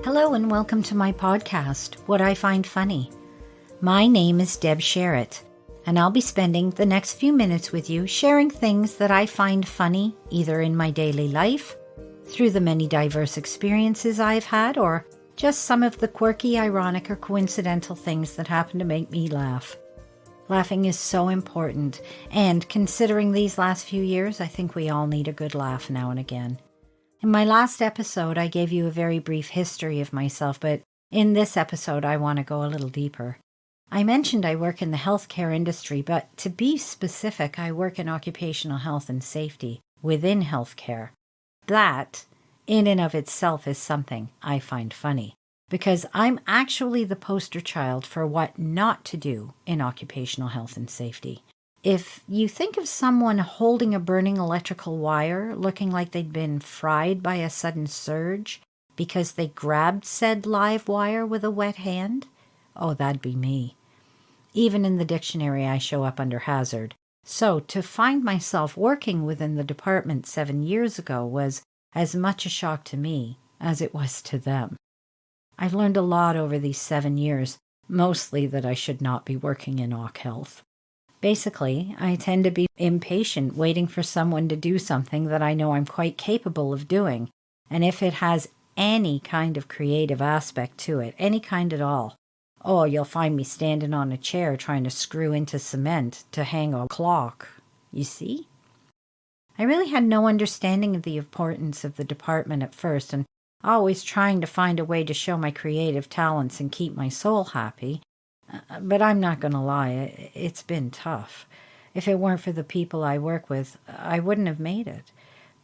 Hello and welcome to my podcast, What I Find Funny. My name is Deb Sherritt, and I'll be spending the next few minutes with you sharing things that I find funny either in my daily life, through the many diverse experiences I've had, or just some of the quirky, ironic, or coincidental things that happen to make me laugh. Laughing is so important, and considering these last few years, I think we all need a good laugh now and again. In my last episode, I gave you a very brief history of myself, but in this episode, I want to go a little deeper. I mentioned I work in the healthcare industry, but to be specific, I work in occupational health and safety within healthcare. That, in and of itself, is something I find funny, because I'm actually the poster child for what not to do in occupational health and safety. If you think of someone holding a burning electrical wire, looking like they'd been fried by a sudden surge because they grabbed said live wire with a wet hand, oh, that'd be me. Even in the dictionary, I show up under hazard. So to find myself working within the department 7 years ago was as much a shock to me as it was to them. I've learned a lot over these 7 years, mostly that I should not be working in OC health. Basically, I tend to be impatient waiting for someone to do something that I know I'm quite capable of doing, and if it has any kind of creative aspect to it, any kind at all, oh, you'll find me standing on a chair trying to screw into cement to hang a clock. You see? I really had no understanding of the importance of the department at first, and always trying to find a way to show my creative talents and keep my soul happy. But I'm not going to lie, it's been tough. If it weren't for the people I work with, I wouldn't have made it.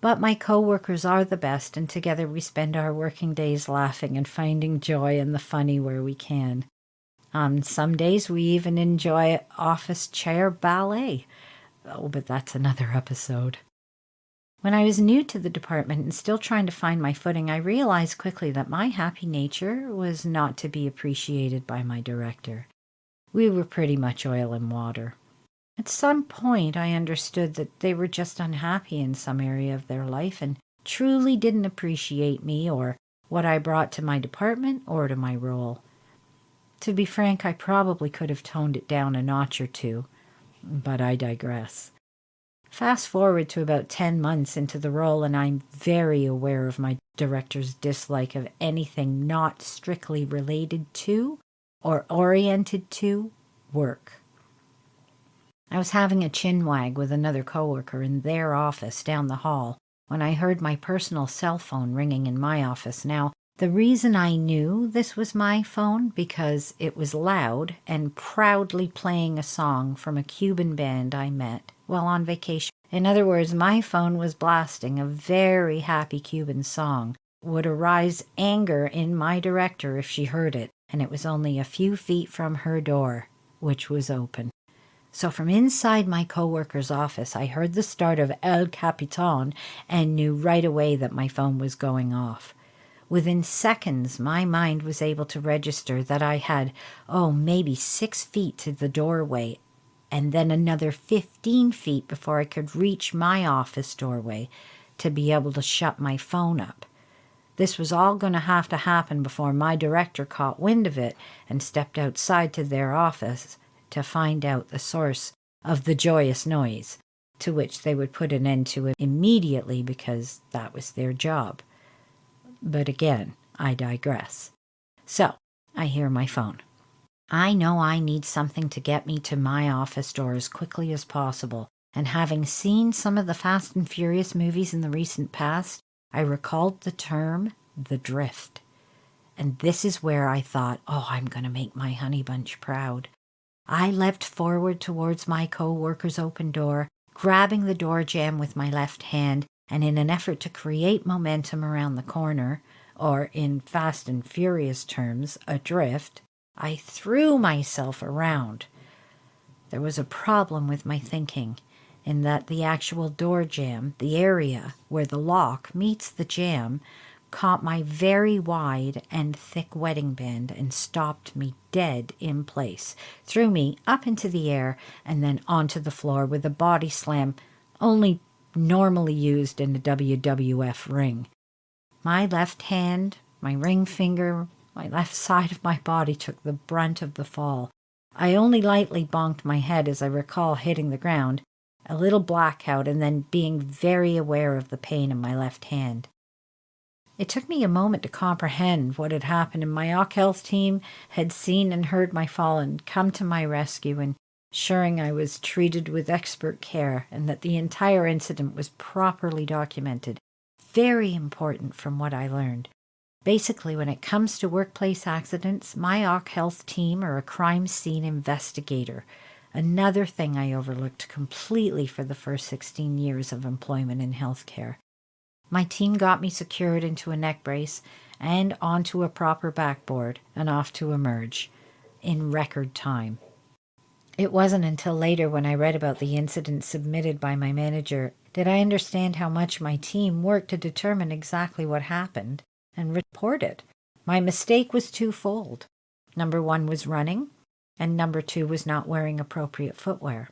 But my coworkers are the best, and together we spend our working days laughing and finding joy in the funny where we can. Some days we even enjoy office chair ballet. Oh, but that's another episode. When I was new to the department and still trying to find my footing, I realized quickly that my happy nature was not to be appreciated by my director. We were pretty much oil and water. At some point, I understood that they were just unhappy in some area of their life and truly didn't appreciate me or what I brought to my department or to my role. To be frank, I probably could have toned it down a notch or two, but I digress. Fast forward to about 10 months into the role, and I'm very aware of my director's dislike of anything not strictly related to or oriented to work. I was having a chinwag with another coworker in their office down the hall when I heard my personal cell phone ringing in my office. Now, the reason I knew this was my phone because it was loud and proudly playing a song from a Cuban band I met while on vacation. In other words, my phone was blasting a very happy Cuban song. Would arouse anger in my director if she heard it, and it was only a few feet from her door, which was open. So from inside my coworker's office, I heard the start of El Capitan and knew right away that my phone was going off. Within seconds, my mind was able to register that I had, maybe 6 feet to the doorway, and then another 15 feet before I could reach my office doorway to be able to shut my phone up. This was all going to happen before my director caught wind of it and stepped outside to their office to find out the source of the joyous noise, to which they would put an end to it immediately because that was their job. But again, I digress. So, I hear my phone. I know I need something to get me to my office door as quickly as possible, and having seen some of the Fast and Furious movies in the recent past, I recalled the term, the drift. And this is where I thought, I'm going to make my honey bunch proud. I leapt forward towards my co-worker's open door, grabbing the door jamb with my left hand, and in an effort to create momentum around the corner, or in Fast and Furious terms, a drift, I threw myself around. There was a problem with my thinking, in that the actual door jamb, the area where the lock meets the jamb, caught my very wide and thick wedding band and stopped me dead in place, threw me up into the air and then onto the floor with a body slam only normally used in a WWF ring. My left hand my ring finger, my left side of my body took the brunt of the fall. I only lightly bonked my head as I recall hitting the ground, a little blackout, and then being very aware of the pain in my left hand. It took me a moment to comprehend what had happened, and my OC Health team had seen and heard my fall and come to my rescue, ensuring I was treated with expert care and that the entire incident was properly documented. Very important from what I learned. Basically, when it comes to workplace accidents, my OC Health team are a crime scene investigator. Another thing I overlooked completely for the first 16 years of employment in healthcare. My team got me secured into a neck brace and onto a proper backboard and off to emerge in record time. It wasn't until later when I read about the incident submitted by my manager did I understand how much my team worked to determine exactly what happened and report it. My mistake was twofold. Number 1 was running, and number 2 was not wearing appropriate footwear.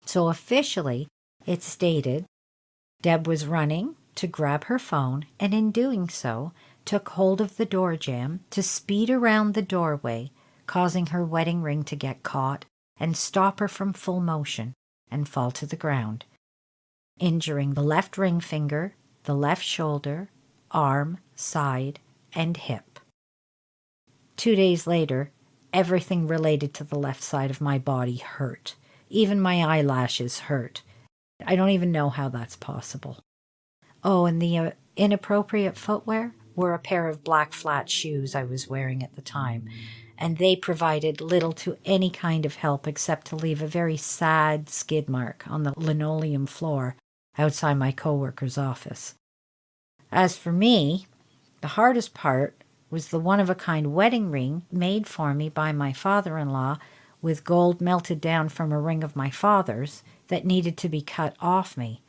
So officially, it stated Deb was running to grab her phone, and in doing so, took hold of the door jamb to speed around the doorway, causing her wedding ring to get caught and stop her from full motion and fall to the ground, injuring the left ring finger, the left shoulder, arm, side, and hip. 2 days later, everything related to the left side of my body hurt. Even my eyelashes hurt. I don't even know how that's possible. Oh, and the inappropriate footwear were a pair of black flat shoes I was wearing at the time, and they provided little to any kind of help except to leave a very sad skid mark on the linoleum floor outside my coworker's office. As for me, the hardest part was the one-of-a-kind wedding ring made for me by my father-in-law with gold melted down from a ring of my father's that needed to be cut off me,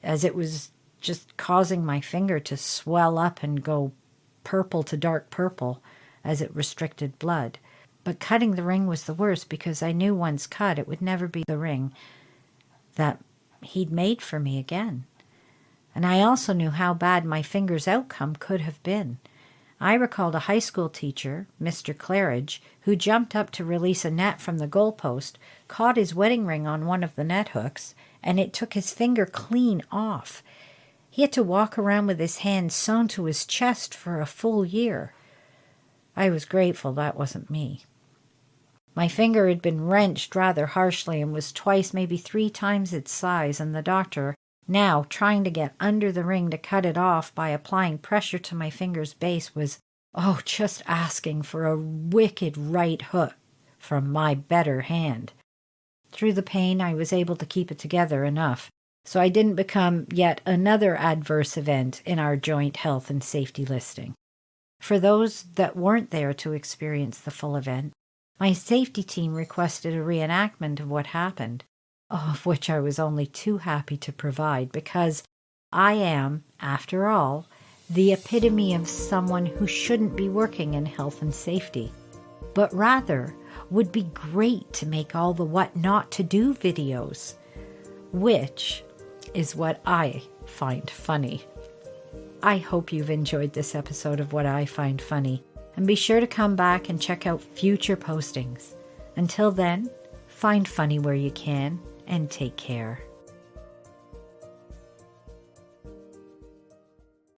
as it was just causing my finger to swell up and go purple to dark purple as it restricted blood. But cutting the ring was the worst because I knew once cut it would never be the ring that he'd made for me again. And I also knew how bad my finger's outcome could have been. I recalled a high school teacher, Mr. Claridge, who jumped up to release a net from the goalpost, caught his wedding ring on one of the net hooks, and it took his finger clean off. He had to walk around with his hand sewn to his chest for a full year. I was grateful that wasn't me. My finger had been wrenched rather harshly and was twice, maybe 3 times its size, and the doctor, now trying to get under the ring to cut it off by applying pressure to my finger's base, was, just asking for a wicked right hook from my better hand. Through the pain, I was able to keep it together enough, so I didn't become yet another adverse event in our joint health and safety listing. For those that weren't there to experience the full event, my safety team requested a reenactment of what happened, of which I was only too happy to provide because I am, after all, the epitome of someone who shouldn't be working in health and safety, but rather would be great to make all the what not to do videos, which is what I find funny. I hope you've enjoyed this episode of What I Find Funny, and be sure to come back and check out future postings. Until then, find funny where you can, and take care.